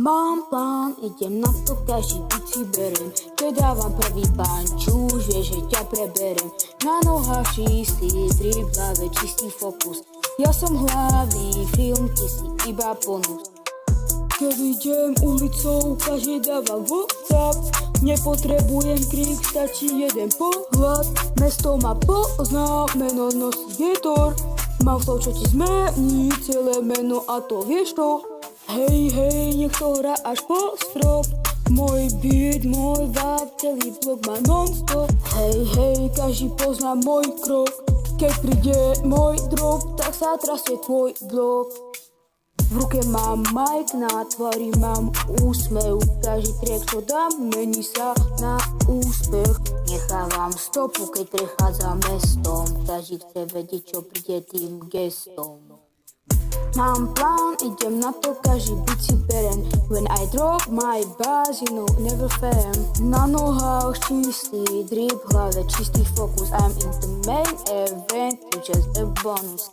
Mám plán, idem na to, každý byt si berem. Keď dávam prvý pán, už vieš, že ťa preberem. Na nohách čistý drip, v hlave čistý fokus. Ja som hlavný film, ty si iba bonus. Keď idem ulicou, každý dáva WhatsApp. Nepotrebujem krik, stačí jeden pohľad. Mesto ma pozná, meno nosí vietor. Mám flow, čo ti zmení celé meno a to vieš to. Hej, hej, nech to hrá až po strop. Môj beat, môj vibe, celý blok má non-stop. Hej, hej, každý pozná môj krok. Keď príde môj drop, tak sa trasie tvoj blok. V ruke mám mic, na tvári mám úsmev. Každý track, čo dám, mení sa na úspech. Nechávam stopu, keď prechádzam mestom. Každý chce vedieť, čo príde tým gestom. Mám plán, idem na to, každý beat si berem. When I drop my bars, you know, never fail. Na nohách čistý drip, v hlave čistý fokus. I'm in the main event, you just a bonus.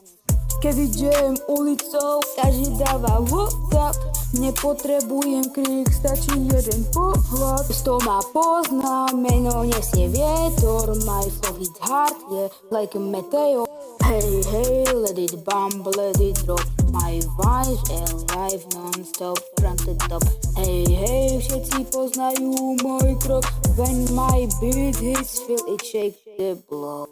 Keď idem ulicou, každý dáva WhatsApp. Nepotrebujem krik, stačí jeden pohľad. Mesto ma pozná, meno nesie vietor. My flow hit hard, yeah, like a meteor. Hey, hey, let it bump, let it drop. My vibes alive, non-stop, from the top. Hey, hey, všetci poznajú môj krok. When my beat hits, feel it shake the block.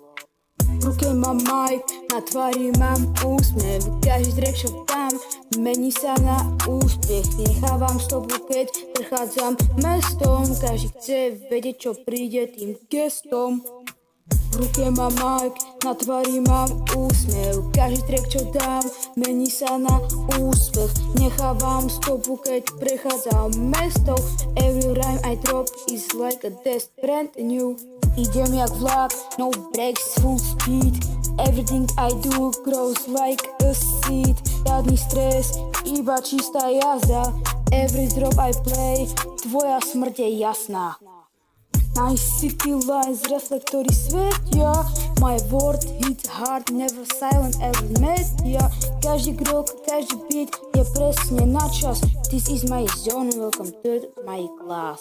V ruke mám mic, na tvári mám úsmev. Každý track, čo tam, mení sa na úspech. Nechávam stopu, keď prechádzam mestom. Každý chce vedieť, čo príde tým gestom. V ruke mám mic, na tvári mám úsmev. Každý track, čo dám, mení sa na úspech. Nechávam stopu, keď prechádzam mestom. Every rhyme I drop is like a test, brand new. Idem jak vlak, no brakes, full speed. Everything I do grows like a seed. Žiadny stres, iba čistá jazda. Every drop I play, tvoja smrť je jasná. Nice city lights, reflektory svetia. My word hits hard, never silent, every media. Každý krok, každý beat je presne na čas. This is my zone, welcome to my class.